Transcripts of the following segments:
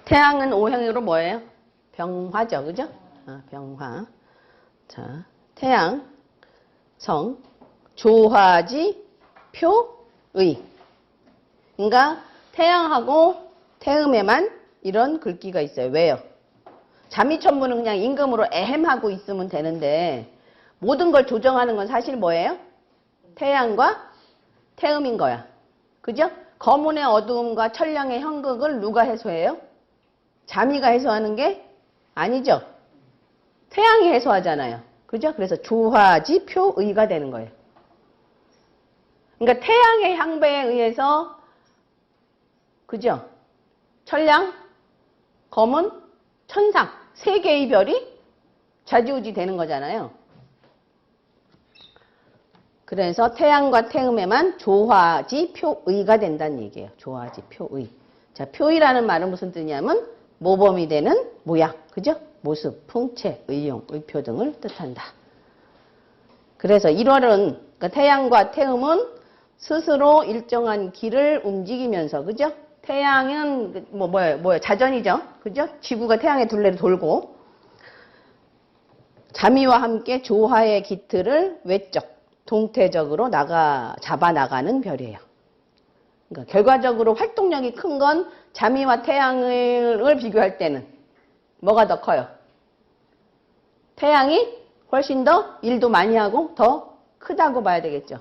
태양은 O형으로 뭐예요? 병화죠. 그죠? 병화. 자, 태양, 성, 조화지, 표의. 그러니까 태양하고 태음에만 이런 글귀가 있어요. 왜요? 자미천부는 그냥 임금으로 에헴하고 있으면 되는데 모든 걸 조정하는 건 사실 뭐예요? 태양과 태음인 거야. 그죠? 거문의 어두움과 천량의 형극을 누가 해소해요? 자미가 해소하는 게 아니죠. 태양이 해소하잖아요. 그죠? 그래서 조화지 표의가 되는 거예요. 그러니까 태양의 향배에 의해서 그죠? 천량, 거문, 천상 세 개의 별이 좌지우지 되는 거잖아요. 그래서 태양과 태음에만 조화지 표의가 된다는 얘기예요. 조화지 표의. 자, 표의라는 말은 무슨 뜻이냐면 모범이 되는 모양, 그죠? 모습, 풍채, 의용, 의표 등을 뜻한다. 그래서 1월은 그러니까 태양과 태음은 스스로 일정한 길을 움직이면서, 그죠? 태양은 뭐예요? 자전이죠, 그죠? 지구가 태양의 둘레를 돌고 자미와 함께 조화의 기틀을 외적, 동태적으로 잡아 나가는 별이에요. 그러니까 결과적으로 활동력이 큰 건 자미와 태양을 비교할 때는 뭐가 더 커요? 태양이 훨씬 더 일도 많이 하고 더 크다고 봐야 되겠죠.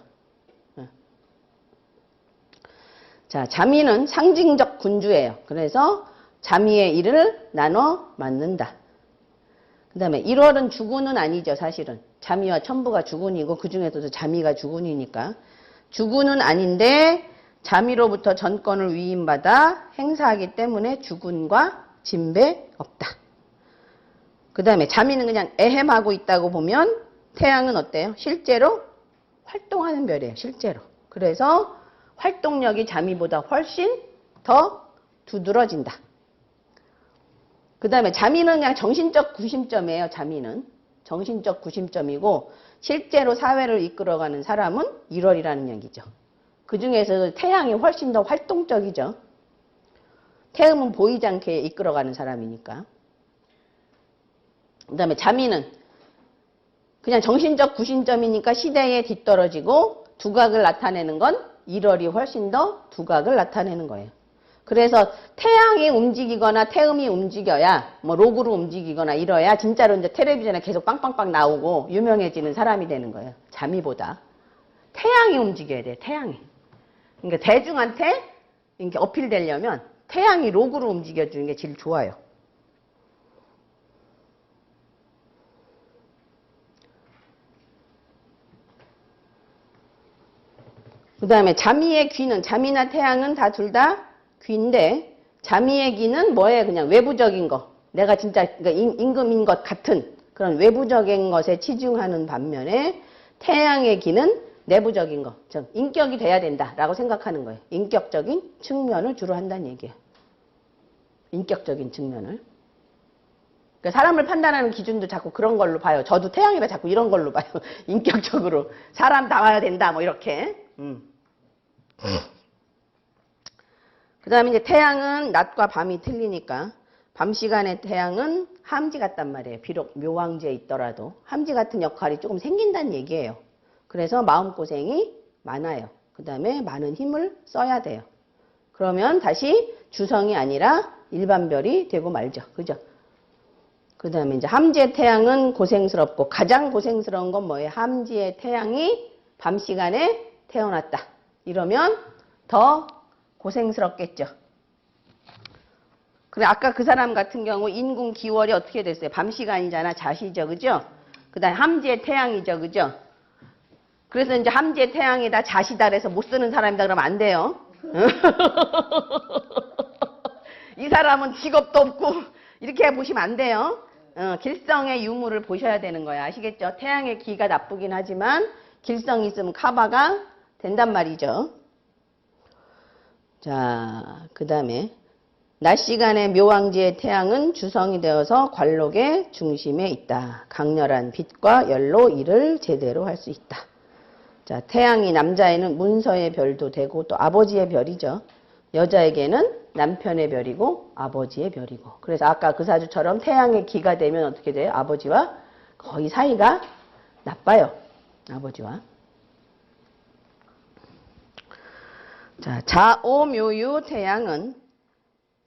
자, 자미는 상징적 군주예요. 그래서 자미의 일을 나눠 맡는다. 그 다음에 1월은 주군은 아니죠, 사실은. 자미와 천부가 주군이고 그 중에서도 자미가 주군이니까. 주군은 아닌데 자미로부터 전권을 위임받아 행사하기 때문에 주군과 진배 없다. 그 다음에 자미는 그냥 에헴하고 있다고 보면 태양은 어때요? 실제로 활동하는 별이에요. 실제로. 그래서 활동력이 자미보다 훨씬 더 두드러진다. 그 다음에 자미는 그냥 정신적 구심점이에요. 자미는. 정신적 구심점이고 실제로 사회를 이끌어가는 사람은 1월이라는 얘기죠. 그 중에서 태양이 훨씬 더 활동적이죠. 태음은 보이지 않게 이끌어가는 사람이니까. 그 다음에 자미는 그냥 정신적 구심점이니까 시대에 뒤떨어지고 두각을 나타내는 건 1월이 훨씬 더 두각을 나타내는 거예요. 그래서 태양이 움직이거나 태음이 움직여야 뭐 로그로 움직이거나 이래야 진짜로 이제 텔레비전에 계속 빵빵빵 나오고 유명해지는 사람이 되는 거예요. 자미보다 태양이 움직여야 돼요. 태양이. 그러니까 대중한테 이렇게 어필되려면 태양이 로그로 움직여주는 게 제일 좋아요. 그 다음에 자미의 귀는, 자미나 태양은 둘 다 귀인데 자미의 귀는 뭐예요? 그냥 외부적인 거. 내가 진짜 그러니까 임금인 것 같은 그런 외부적인 것에 치중하는 반면에 태양의 귀는 내부적인 거, 즉 인격이 돼야 된다라고 생각하는 거예요. 인격적인 측면을 주로 한다는 얘기예요. 인격적인 측면을. 그러니까 사람을 판단하는 기준도 자꾸 그런 걸로 봐요. 저도 태양이라 자꾸 이런 걸로 봐요. 인격적으로 사람 다와야 된다 뭐 이렇게. 그 다음에 이제 태양은 낮과 밤이 틀리니까 밤 시간에 태양은 함지 같단 말이에요. 비록 묘왕지에 있더라도 함지 같은 역할이 조금 생긴다는 얘기예요. 그래서 마음고생이 많아요. 그 다음에 많은 힘을 써야 돼요. 그러면 다시 주성이 아니라 일반별이 되고 말죠. 그죠? 그 다음에 이제 함지의 태양은 고생스럽고 가장 고생스러운 건 뭐예요? 함지의 태양이 밤 시간에 태어났다. 이러면 더 고생스럽겠죠. 그래 아까 그 사람 같은 경우 인군 기월이 어떻게 됐어요? 밤 시간이잖아. 자시죠. 그죠? 그 다음에 함지의 태양이죠. 그죠? 그래서 이제 함지의 태양이다 자시다 그래서 못 쓰는 사람이다 그러면 안 돼요. 이 사람은 직업도 없고 이렇게 보시면 안 돼요. 길성의 유무를 보셔야 되는 거야. 아시겠죠? 태양의 기가 나쁘긴 하지만 길성이 있으면 커버가 된단 말이죠. 자, 그 다음에 낮 시간에 묘왕지의 태양은 주성이 되어서 관록의 중심에 있다. 강렬한 빛과 열로 일을 제대로 할 수 있다. 자, 태양이 남자에는 문서의 별도 되고 또 아버지의 별이죠. 여자에게는 남편의 별이고 아버지의 별이고. 그래서 아까 그 사주처럼 태양의 기가 되면 어떻게 돼요? 아버지와 거의 사이가 나빠요. 아버지와. 자, 자오묘유 태양은,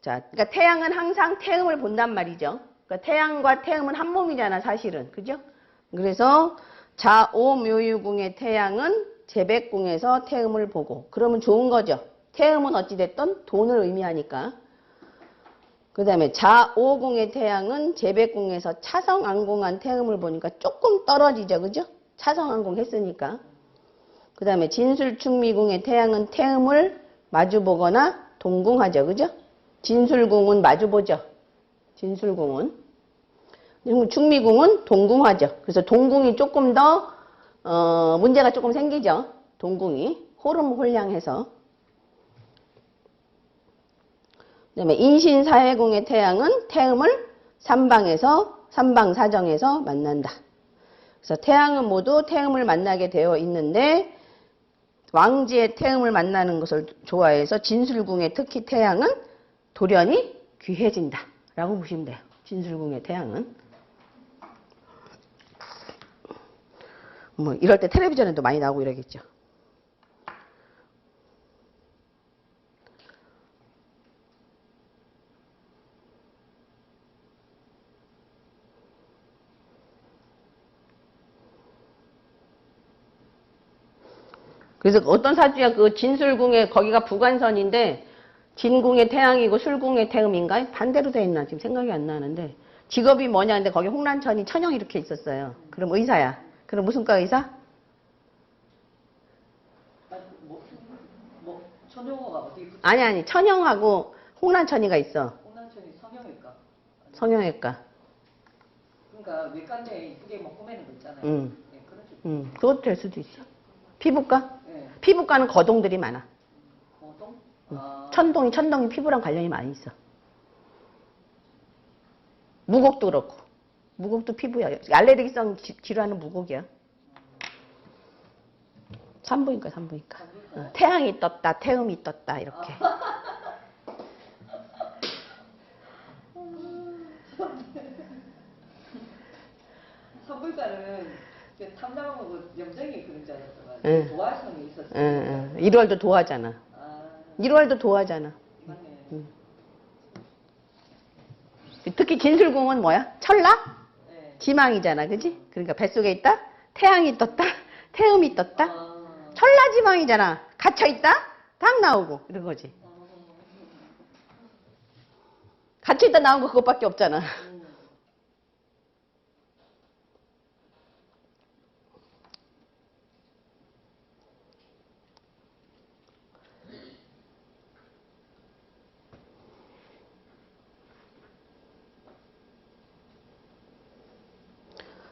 자, 그러니까 태양은 항상 태음을 본단 말이죠. 그러니까 태양과 태음은 한 몸이잖아, 사실은. 그죠? 그래서 자오묘유궁의 태양은 재백궁에서 태음을 보고, 그러면 좋은 거죠. 태음은 어찌됐든 돈을 의미하니까. 그 다음에 자오궁의 태양은 재백궁에서 차성안궁한 태음을 보니까 조금 떨어지죠. 그죠? 차성안궁 했으니까. 그 다음에 진술충미궁의 태양은 태음을 마주보거나 동궁하죠. 그죠? 진술궁은 마주보죠. 진술궁은. 충미궁은 동궁하죠. 그래서 동궁이 조금 더 문제가 조금 생기죠. 동궁이 호름홀량해서. 그 다음에 인신사회궁의 태양은 태음을 삼방사정에서 만난다. 그래서 태양은 모두 태음을 만나게 되어 있는데 왕지의 태음을 만나는 것을 좋아해서 진술궁의 특히 태양은 돌연히 귀해진다 라고 보시면 돼요. 진술궁의 태양은. 뭐 이럴 때 텔레비전에도 많이 나오고 이러겠죠. 그래서 어떤 사주야 그 진술궁에 거기가 부관선인데 진궁의 태양이고 술궁의 태음인가? 반대로 돼 있나? 지금 생각이 안 나는데 직업이 뭐냐? 근데 거기 홍란천이 천영 이렇게 있었어요. 그럼 의사야. 그럼 무슨 과 의사? 천영호가 어디 붙어? 아니 천영하고 홍란천이가 있어. 홍남천이 성형외과. 성형외과. 그러니까 외과인데 이쁘게 뭐 꾸미는 거 있잖아요. 네, 그런 식. 그것도 될 수도 있어. 피부과? 네. 피부과는 거동들이 많아. 거동? 천동이 피부랑 관련이 많이 있어. 무곡도 그렇고. 무곡도 피부야. 알레르기성 질환은 무곡이야. 산부인과. 태양이 떴다, 태음이 떴다, 이렇게. 산부인과는 탐정하고 염증이 그런 줄 알았더만 도화성이 있었어요. 1월도 도화잖아. 1월도 도화잖아. 맞네. 특히 진술궁은 뭐야? 철라? 네. 지망이잖아, 그지? 그러니까 뱃속에 있다? 태양이 떴다? 태음이 떴다? 철라 지망이잖아. 갇혀있다? 딱 나오고 이런 거지. 갇혀있다 나온 거 그것밖에 없잖아.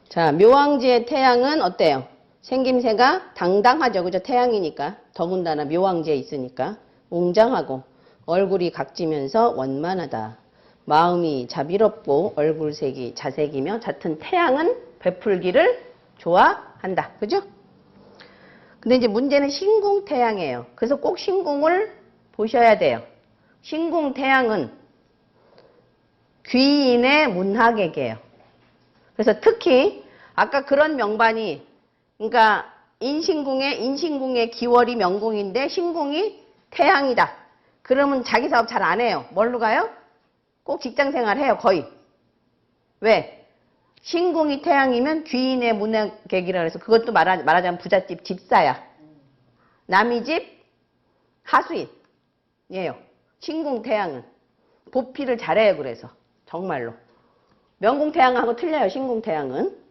자, 묘왕지의 태양은 어때요? 생김새가 당당하죠. 그죠? 태양이니까. 더군다나 묘왕지에 있으니까. 웅장하고 얼굴이 각지면서 원만하다. 마음이 자비롭고 얼굴색이 자색이며 잦은 태양은 베풀기를 좋아한다. 그죠? 근데 이제 문제는 신궁태양이에요. 그래서 꼭 신궁을 보셔야 돼요. 신궁태양은 귀인의 문학에게요. 그래서 특히 아까 그런 명반이 그러니까 인신궁의 기월이 명궁인데 신궁이 태양이다. 그러면 자기 사업 잘 안 해요. 뭘로 가요? 꼭 직장생활 해요. 거의. 왜? 신궁이 태양이면 귀인의 문학객이라 해서 그것도 말하자면 부잣집 집사야. 남의 집 하수인이에요. 신궁 태양은. 보필을 잘해요. 그래서 정말로. 명궁 태양하고 틀려요. 신궁 태양은.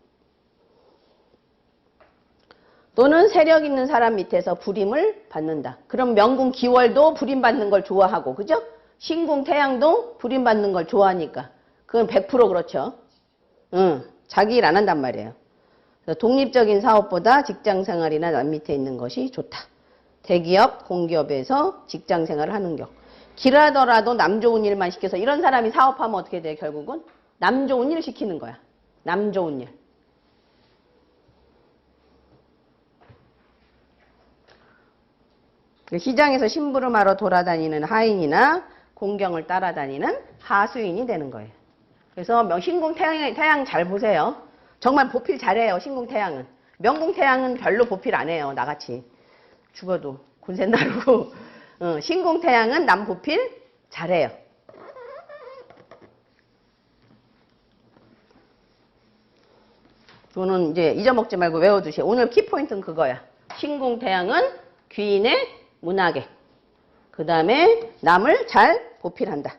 또는 세력 있는 사람 밑에서 부림을 받는다. 그럼 명궁 기월도 부림받는 걸 좋아하고, 그죠? 신궁 태양도 부림받는 걸 좋아하니까. 그건 100% 그렇죠. 자기 일 안 한단 말이에요. 그래서 독립적인 사업보다 직장생활이나 남 밑에 있는 것이 좋다. 대기업, 공기업에서 직장생활을 하는 경. 길하더라도 남 좋은 일만 시켜서 이런 사람이 사업하면 어떻게 돼요? 결국은 남 좋은 일 시키는 거야. 남 좋은 일. 시장에서 심부름하러 돌아다니는 하인이나 공경을 따라다니는 하수인이 되는 거예요. 그래서 신궁 태양 잘 보세요. 정말 보필 잘해요. 신궁 태양은. 명궁 태양은 별로 보필 안 해요. 나같이 죽어도 군센 나르고. 신궁 태양은 남 보필 잘해요. 이거는 이제 잊어먹지 말고 외워두세요. 오늘 키포인트는 그거야. 신궁 태양은 귀인의 문학에. 그 다음에 남을 잘 보필한다.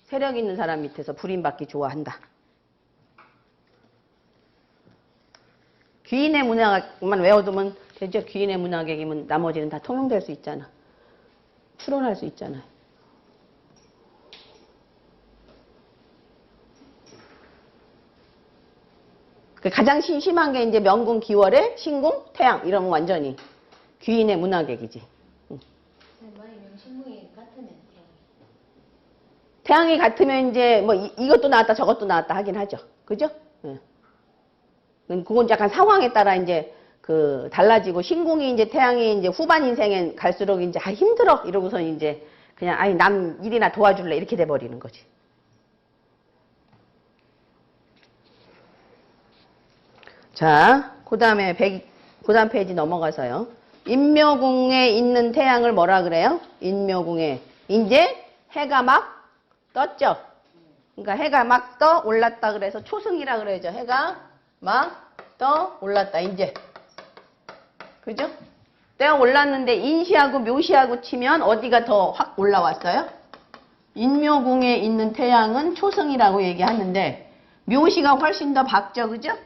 세력 있는 사람 밑에서 불임받기 좋아한다. 귀인의 문학만 외워두면 되죠. 귀인의 문학이면 나머지는 다 통용될 수 있잖아. 추론할 수 있잖아요. 가장 심한 게 이제 명궁 기월에 신궁 태양 이러면 완전히 귀인의 문학액이지. 만약에 신궁이 같으면 태양이 같으면 이제 뭐 이것도 나왔다 저것도 나왔다 하긴 하죠. 그죠? 예. 그건 약간 상황에 따라 이제 달라지고 신궁이 이제 태양이 이제 후반 인생에 갈수록 이제 힘들어 이러고서 이제 그냥 아니 남 일이나 도와줄래 이렇게 돼 버리는 거지. 자, 그다음 페이지 넘어가서요. 인묘궁에 있는 태양을 뭐라 그래요? 인묘궁에 이제 해가 막 떴죠. 그러니까 해가 막 떠 올랐다 그래서 초승이라 그러죠. 해가 막 떠 올랐다 이제. 그죠? 때가 올랐는데 인시하고 묘시하고 치면 어디가 더 확 올라왔어요? 인묘궁에 있는 태양은 초승이라고 얘기하는데 묘시가 훨씬 더 밝죠. 그죠?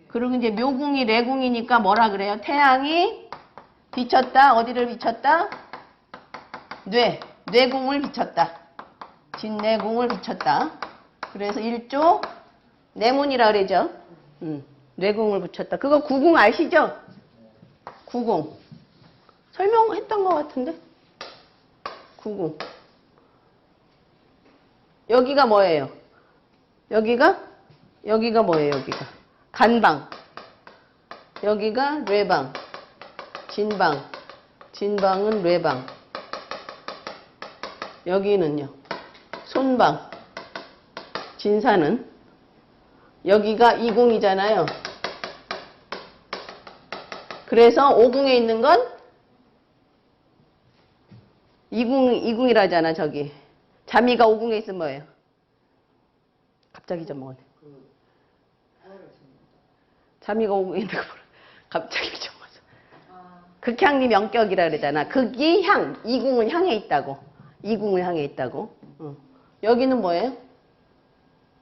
그리고 이제 묘궁이 내궁이니까 뭐라 그래요? 태양이 비쳤다. 어디를 비쳤다? 뇌궁을 비쳤다. 진내궁을 비쳤다. 그래서 일조 내문이라 그러죠. 뇌궁을 붙였다. 그거 구궁 아시죠? 구궁. 설명했던 것 같은데? 구궁. 여기가 뭐예요? 여기가 뭐예요? 여기가. 간방. 여기가 뇌방. 진방. 진방은 뇌방. 여기는요. 손방. 진사는 여기가 이궁이잖아요. 그래서 오궁에 있는 건 이궁이라잖아. 저기. 자미가 오궁에 있으면 뭐예요? 갑자기 잊어먹었네. 자미가 오궁에 있는 거 갑자기 잊어먹었어. 극향리 명격이라 그러잖아. 극이 향. 이궁은 향해 있다고. 이궁을 향해 있다고. 여기는 뭐예요?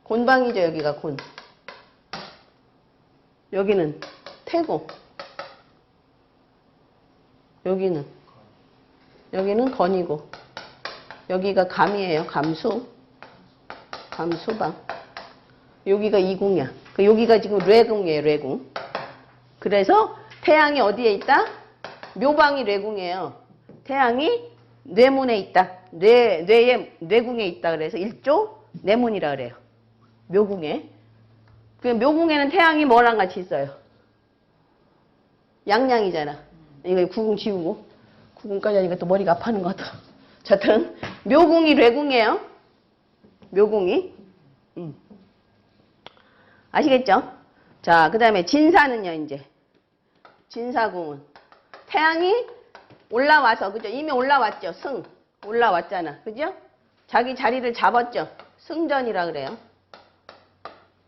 곤방이죠. 여기가 곤. 여기는 태고. 여기는 건이고. 여기가 감이에요. 감수. 감수방. 여기가 이궁이야. 여기가 지금 뇌궁이에요. 뇌궁. 그래서 태양이 어디에 있다? 묘방이 뇌궁이에요. 태양이 뇌문에 있다. 뇌궁에 있다. 그래서 일조 뇌문이라 그래요. 묘궁에. 묘궁에는 태양이 뭐랑 같이 있어요? 양양이잖아. 이거 구궁 지우고. 구궁까지 하니까 또 머리가 아파하는 것 같아. 여튼 묘궁이 뇌궁이에요. 묘궁이. 아시겠죠? 자, 그 다음에 진사는요, 이제. 진사궁은. 태양이 올라와서, 그죠? 이미 올라왔죠? 승. 올라왔잖아. 그죠? 자기 자리를 잡았죠? 승전이라 그래요.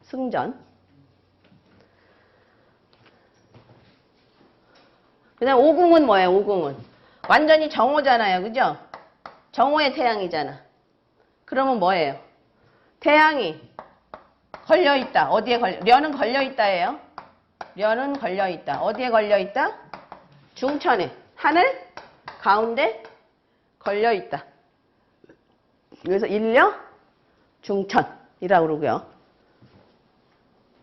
승전. 그 다음 오궁은 뭐예요? 오궁은. 완전히 정오잖아요. 그죠? 정오의 태양이잖아. 그러면 뭐예요? 태양이 걸려있다. 어디에 려는 걸려있다예요. 려는 걸려있다. 어디에 걸려있다? 중천에. 하늘 가운데 걸려있다. 그래서 일려 중천이라고 그러고요.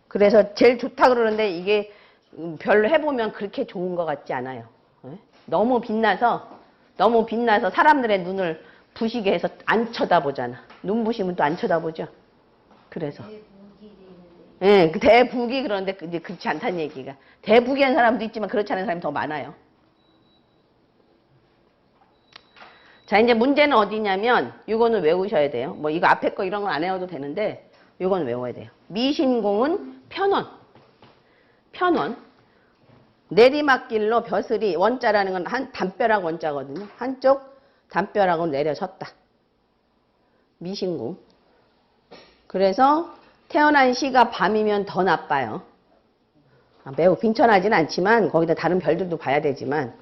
그래서 제일 좋다 그러는데 이게 별로 해보면 그렇게 좋은 것 같지 않아요. 너무 빛나서 사람들의 눈을 부시게 해서 안 쳐다보잖아. 눈 부시면 또 안 쳐다보죠. 그래서. 예, 대북이 그런데 이제 그렇지 않다는 얘기가. 대북이 한 사람도 있지만 그렇지 않은 사람이 더 많아요. 자, 이제 문제는 어디냐면 이거는 외우셔야 돼요. 뭐 이거 앞에 거 이런 건 안 외워도 되는데 이건 외워야 돼요. 미신공은 편원. 편원. 내리막길로 벼슬이 원자라는 건 한 담벼락 원자거든요. 한쪽 담벼락으로 내려섰다. 미신공. 그래서 태어난 시가 밤이면 더 나빠요. 매우 빈천하진 않지만 거기다 다른 별들도 봐야 되지만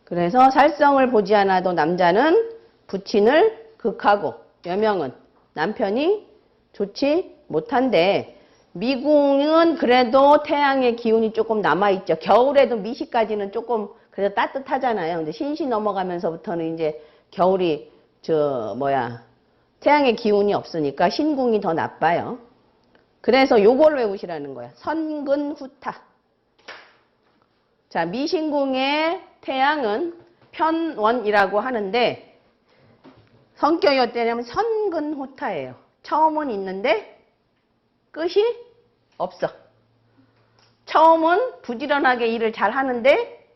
그래서 살성을 보지 않아도 남자는 부친을 극하고 여명은 남편이 좋지 못한데 미궁은 그래도 태양의 기운이 조금 남아있죠. 겨울에도 미시까지는 조금 그래도 따뜻하잖아요. 근데 신시 넘어가면서부터는 이제 겨울이 태양의 기운이 없으니까 신궁이 더 나빠요. 그래서 요걸 외우시라는 거야. 선근후타. 자, 미신궁의 태양은 편원이라고 하는데 성격이 어떠냐면 선근후타예요. 처음은 있는데 끝이 없어. 처음은 부지런하게 일을 잘 하는데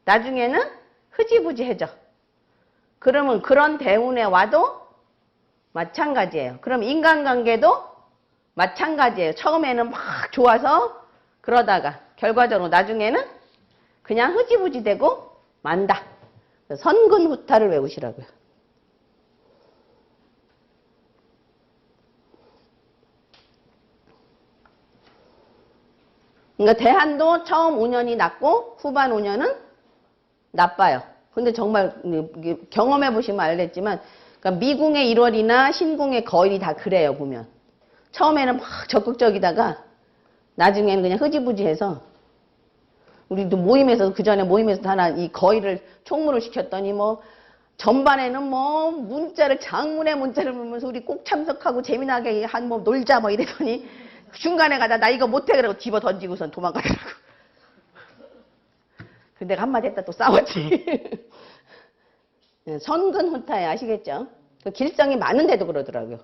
나중에는 흐지부지해져. 그러면 그런 대운에 와도 마찬가지예요. 그럼 인간관계도 마찬가지예요. 처음에는 막 좋아서 그러다가 결과적으로 나중에는 그냥 흐지부지 되고 만다. 선근후타를 외우시라고요. 그러니까 대한도 처음 5년이 낮고 후반 5년은 나빠요. 근데 정말 경험해 보시면 알겠지만 그러니까 미궁의 1월이나 신궁의 거일이 다 그래요. 보면 처음에는 막 적극적이다가 나중에는 그냥 흐지부지해서 우리도 모임에서 그전에 모임에서 하나 이 거일을 총무를 시켰더니 뭐 전반에는 뭐 장문의 문자를 보면서 우리 꼭 참석하고 재미나게 한 뭐 놀자 뭐 이랬더니 중간에 가다 나 이거 못해 그러고 집어 던지고선 도망가더라고. 근데 내가 한마디 했다 또 싸웠지. 선근후타에 아시겠죠? 그 길성이 많은데도 그러더라고요.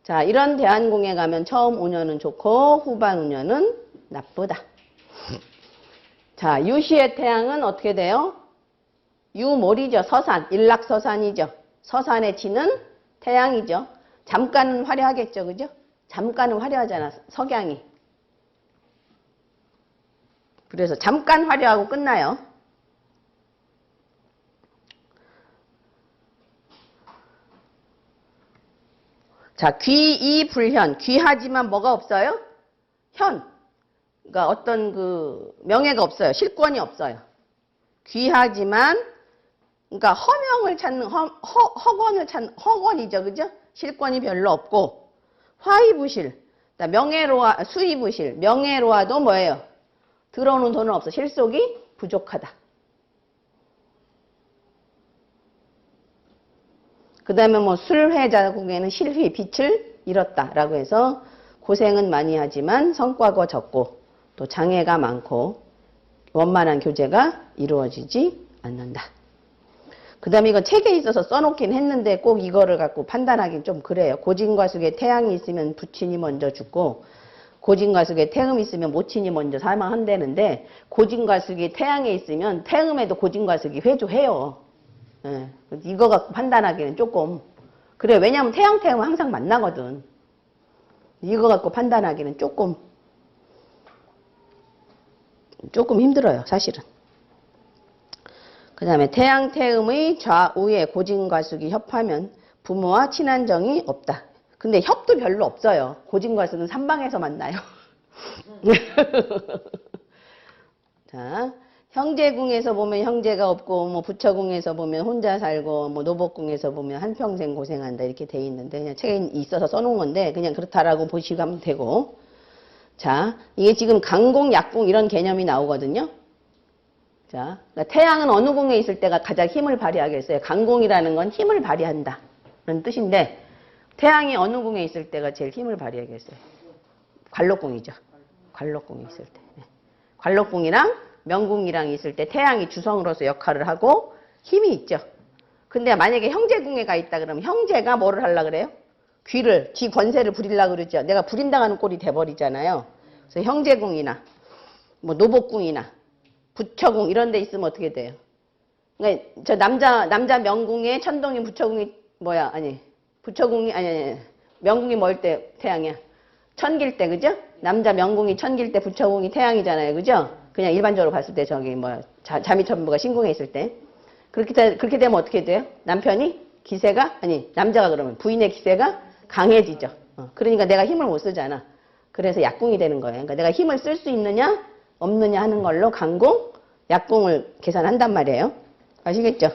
자, 이런 대한궁에 가면 처음 5년은 좋고 후반 5년은 나쁘다. 자, 유시의 태양은 어떻게 돼요? 유몰이죠. 서산, 일락서산이죠. 서산에 지는 태양이죠. 잠깐은 화려하겠죠. 그죠? 잠깐은 화려하잖아. 석양이. 그래서 잠깐 화려하고 끝나요. 자, 귀이불현. 귀하지만 뭐가 없어요? 현. 그러니까 어떤 그 명예가 없어요. 실권이 없어요. 귀하지만 그러니까 허명을 찾는 허권을 찾는 허권이죠. 그죠? 실권이 별로 없고 화이부실. 명예로와 수이부실. 명예로와도 뭐예요? 들어오는 돈은 없어. 실속이 부족하다. 그 다음에 뭐 술회자국에는 실휘, 빛을 잃었다라고 해서 고생은 많이 하지만 성과가 적고 또 장애가 많고 원만한 교제가 이루어지지 않는다. 그 다음에 이건 책에 있어서 써놓긴 했는데 꼭 이거를 갖고 판단하기는 좀 그래요. 고진과숙에 태양이 있으면 부친이 먼저 죽고 고진과숙에 태음이 있으면 모친이 먼저 사망한다는데 고진과숙이 태양에 있으면 태음에도 고진과숙이 회조해요. 예, 이거 갖고 판단하기는 조금 그래. 왜냐하면 태양 태음은 항상 만나거든. 이거 갖고 판단하기는 조금 힘들어요. 사실은. 그 다음에 태양 태음의 좌우에 고진과숙이 협하면 부모와 친한 정이 없다. 근데 협도 별로 없어요. 고진과숙은 삼방에서 만나요. 자, 형제궁에서 보면 형제가 없고 뭐 부처궁에서 보면 혼자 살고 뭐 노복궁에서 보면 한평생 고생한다 이렇게 돼 있는데 그냥 책에 있어서 써놓은 건데 그냥 그렇다라고 보시면 되고. 자, 이게 지금 강궁, 약궁 이런 개념이 나오거든요. 자, 그러니까 태양은 어느 궁에 있을 때가 가장 힘을 발휘하겠어요. 강궁이라는 건 힘을 발휘한다 그런 뜻인데 태양이 어느 궁에 있을 때가 제일 힘을 발휘하겠어요. 관록궁이죠. 관록궁에 있을 때. 관록궁이랑 명궁이랑 있을 때 태양이 주성으로서 역할을 하고 힘이 있죠. 근데 만약에 형제궁에 가 있다 그러면 형제가 뭐를 하려고 그래요? 지 권세를 부리려고 그러죠. 내가 부린당하는 꼴이 돼버리잖아요. 그래서 형제궁이나 뭐 노복궁이나 부처궁 이런 데 있으면 어떻게 돼요? 그러니까 저 남자 명궁에 천동이 부처궁이 뭐야? 아니 부처궁이 아니 명궁이 뭐일 때 태양이야? 천길 때 그죠? 남자 명궁이 천길 때 부처궁이 태양이잖아요, 그죠? 그냥 일반적으로 봤을 때 저기 뭐 자미천부가 신궁에 있을 때 그렇게 되면 어떻게 돼요? 남편이 기세가 아니 남자가 그러면 부인의 기세가 강해지죠. 그러니까 내가 힘을 못 쓰잖아. 그래서 약궁이 되는 거예요. 그러니까 내가 힘을 쓸 수 있느냐 없느냐 하는 걸로 강궁, 약궁을 계산한단 말이에요. 아시겠죠?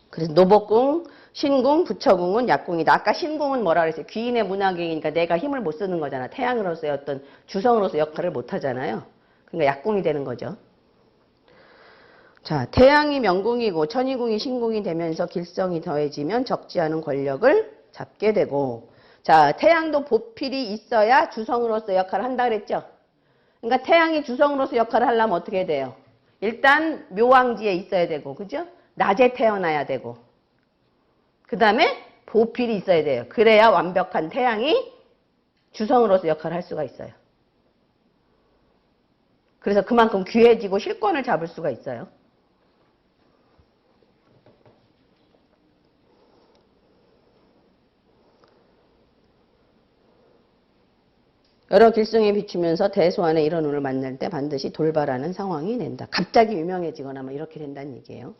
그래서 노복궁, 신궁, 부처궁은 약궁이다. 아까 신궁은 뭐라 그랬어요? 귀인의 문화계이니까 내가 힘을 못 쓰는 거잖아. 태양으로서의 어떤 주성으로서 역할을 못 하잖아요. 그러니까 약궁이 되는 거죠. 자, 태양이 명궁이고 천이궁이 신궁이 되면서 길성이 더해지면 적지 않은 권력을 잡게 되고, 자, 태양도 보필이 있어야 주성으로서 역할을 한다 그랬죠? 그러니까 태양이 주성으로서 역할을 하려면 어떻게 돼요? 일단 묘왕지에 있어야 되고, 그죠? 낮에 태어나야 되고, 그 다음에 보필이 있어야 돼요. 그래야 완벽한 태양이 주성으로서 역할을 할 수가 있어요. 그래서 그만큼 귀해지고 실권을 잡을 수가 있어요. 여러 길성에 비추면서 대소안에 이런 운을 만날 때 반드시 돌발하는 상황이 된다. 갑자기 유명해지거나 뭐 이렇게 된다는 얘기예요.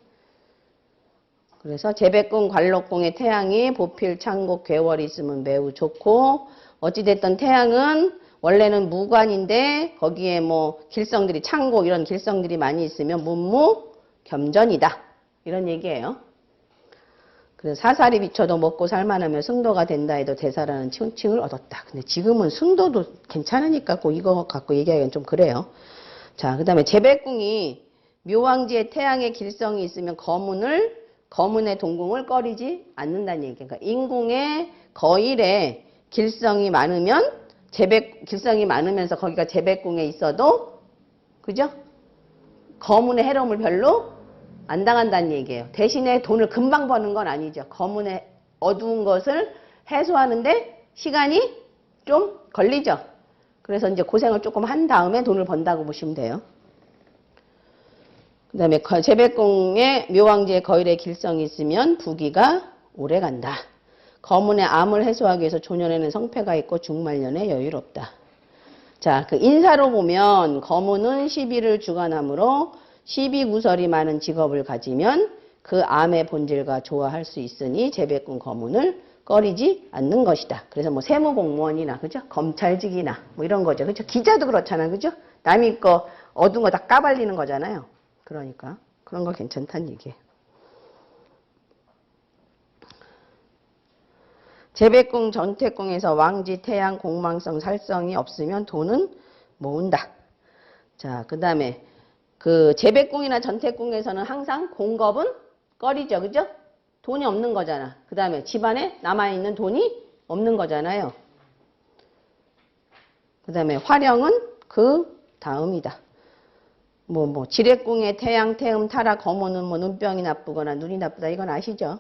그래서 재백궁, 관록궁의 태양이 보필, 창곡, 괴월이 있으면 매우 좋고, 어찌됐든 태양은 원래는 무관인데 거기에 뭐 길성들이 창곡 이런 길성들이 많이 있으면 문무 겸전이다. 이런 얘기예요. 그래서 사살이 비춰도 먹고 살만하며 승도가 된다 해도 대사라는 칭을 얻었다. 근데 지금은 승도도 괜찮으니까 꼭 이거 갖고 얘기하기는 좀 그래요. 자, 그 다음에 재백궁이 묘왕지에 태양의 길성이 있으면 거문의 동궁을 꺼리지 않는다는 얘기예요. 그러니까 인궁의 거일에 길성이 많으면 길성이 많으면서 거기가 재백궁에 있어도 그죠? 거문의 해로움을 별로 안 당한다는 얘기예요. 대신에 돈을 금방 버는 건 아니죠. 거문의 어두운 것을 해소하는데 시간이 좀 걸리죠. 그래서 이제 고생을 조금 한 다음에 돈을 번다고 보시면 돼요. 그 다음에 재백궁에 묘왕지의 거일의 길성이 있으면 부귀가 오래 간다. 거문의 암을 해소하기 위해서 조년에는 성패가 있고 중말년에 여유롭다. 자, 그 인사로 보면 거문은 시비를 주관하므로 시비구설이 많은 직업을 가지면 그 암의 본질과 조화할 수 있으니 재백궁 거문을 꺼리지 않는 것이다. 그래서 뭐 세무공무원이나 그죠? 검찰직이나 뭐 이런 거죠. 그죠? 기자도 그렇잖아. 그죠? 남이 거 어두운 거 다 까발리는 거잖아요. 그러니까 그런 거 괜찮다는 얘기예요. 재백궁 전태궁에서 왕지, 태양, 공망성, 살성이 없으면 돈은 모은다. 자, 그 다음에 그 재백궁이나 전태궁에서는 항상 공겁은 꺼리죠. 그죠? 돈이 없는 거잖아. 그 다음에 집안에 남아있는 돈이 없는 거잖아요. 그 다음에 화령은 그 다음이다. 지례궁의 태양, 태음, 타락, 거문은 뭐 눈병이 나쁘거나 눈이 나쁘다. 이건 아시죠?